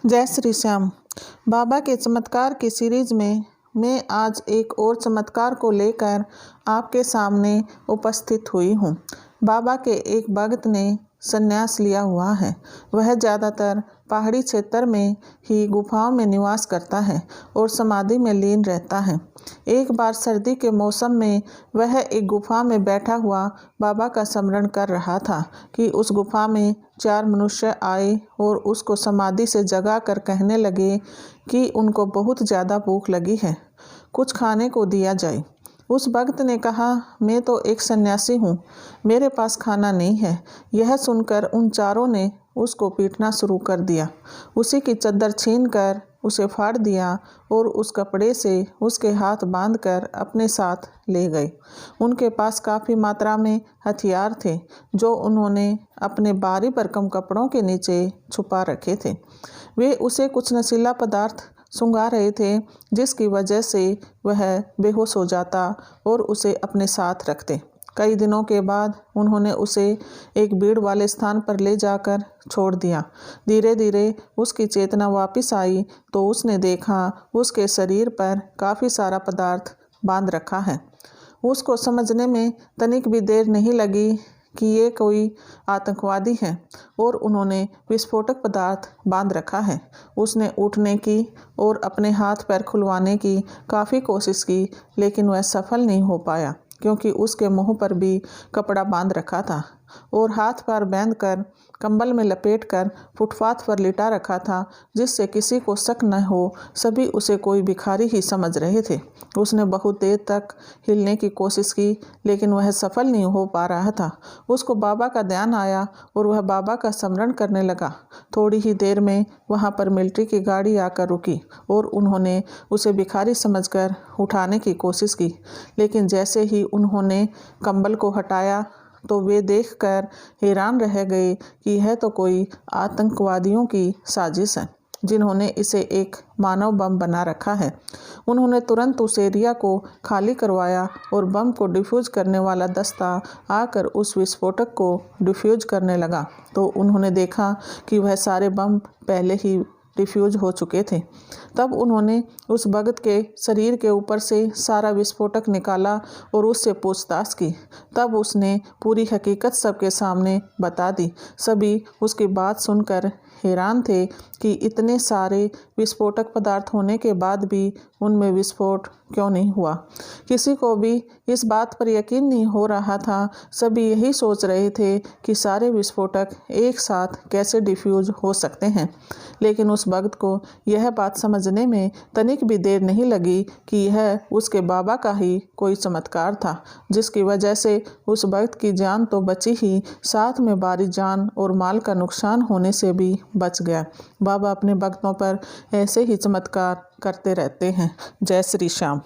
जय श्री श्याम। बाबा के चमत्कार की सीरीज में मैं आज एक और चमत्कार को लेकर आपके सामने उपस्थित हुई हूँ। बाबा के एक भक्त ने संन्यास लिया हुआ है। वह ज़्यादातर पहाड़ी क्षेत्र में ही गुफाओं में निवास करता है और समाधि में लीन रहता है। एक बार सर्दी के मौसम में वह एक गुफा में बैठा हुआ बाबा का स्मरण कर रहा था कि उस गुफा में 4 मनुष्य आए और उसको समाधि से जगा कर कहने लगे कि उनको बहुत ज़्यादा भूख लगी है, कुछ खाने को दिया जाए। उस भक्त ने कहा, मैं तो एक सन्यासी हूँ, मेरे पास खाना नहीं है। यह सुनकर उन चारों ने उसको पीटना शुरू कर दिया। उसी की चद्दर छीनकर उसे फाड़ दिया और उस कपड़े से उसके हाथ बांधकर अपने साथ ले गए। उनके पास काफ़ी मात्रा में हथियार थे जो उन्होंने अपने भारी भरकम कपड़ों के नीचे छुपा रखे थे। वे उसे कुछ नशीला पदार्थ सूंघा रहे थे जिसकी वजह से वह बेहोश हो जाता और उसे अपने साथ रखते। कई दिनों के बाद उन्होंने उसे एक भीड़ वाले स्थान पर ले जाकर छोड़ दिया। धीरे धीरे उसकी चेतना वापस आई तो उसने देखा उसके शरीर पर काफ़ी सारा पदार्थ बांध रखा है। उसको समझने में तनिक भी देर नहीं लगी कि ये कोई आतंकवादी है और उन्होंने विस्फोटक पदार्थ बांध रखा है। उसने उठने की और अपने हाथ पैर खुलवाने की काफ़ी कोशिश की, लेकिन वह सफल नहीं हो पाया क्योंकि उसके मुंह पर भी कपड़ा बांध रखा था और हाथ पैर बांधकर कंबल में लपेटकर फुटपाथ पर लिटा रखा था, जिससे किसी को शक न हो। सभी उसे कोई भिखारी ही समझ रहे थे। उसने बहुत देर तक हिलने की कोशिश की, लेकिन वह सफल नहीं हो पा रहा था। उसको बाबा का ध्यान आया और वह बाबा का स्मरण करने लगा। थोड़ी ही देर में वहाँ पर मिलिट्री की गाड़ी आकर रुकी और उन्होंने उसे भिखारी समझकर उठाने की कोशिश की, लेकिन जैसे ही उन्होंने कंबल को हटाया तो वे देखकर हैरान रह गए कि यह तो कोई आतंकवादियों की साजिश है जिन्होंने इसे एक मानव बम बना रखा है। उन्होंने तुरंत उस एरिया को खाली करवाया और बम को डिफ्यूज करने वाला दस्ता आकर उस विस्फोटक को डिफ्यूज करने लगा तो उन्होंने देखा कि वह सारे बम पहले ही डिफ्यूज हो चुके थे। तब उन्होंने उस भक्त के शरीर के ऊपर से सारा विस्फोटक निकाला और उससे पूछताछ की। तब उसने पूरी हकीकत सबके सामने बता दी। सभी उसकी बात सुनकर हैरान थे कि इतने सारे विस्फोटक पदार्थ होने के बाद भी उनमें विस्फोट क्यों नहीं हुआ। किसी को भी इस बात पर यकीन नहीं हो रहा था। सभी यही सोच रहे थे कि सारे विस्फोटक एक साथ कैसे डिफ्यूज हो सकते हैं, लेकिन उस भक्त को यह बात समझने में तनिक भी देर नहीं लगी कि यह उसके बाबा का ही कोई चमत्कार था, जिसकी वजह से उस भक्त की जान तो बची ही, साथ में भारी जान और माल का नुकसान होने से भी बच गया। बाबा अपने भक्तों पर ऐसे ही चमत्कार करते रहते हैं। जय श्री श्याम।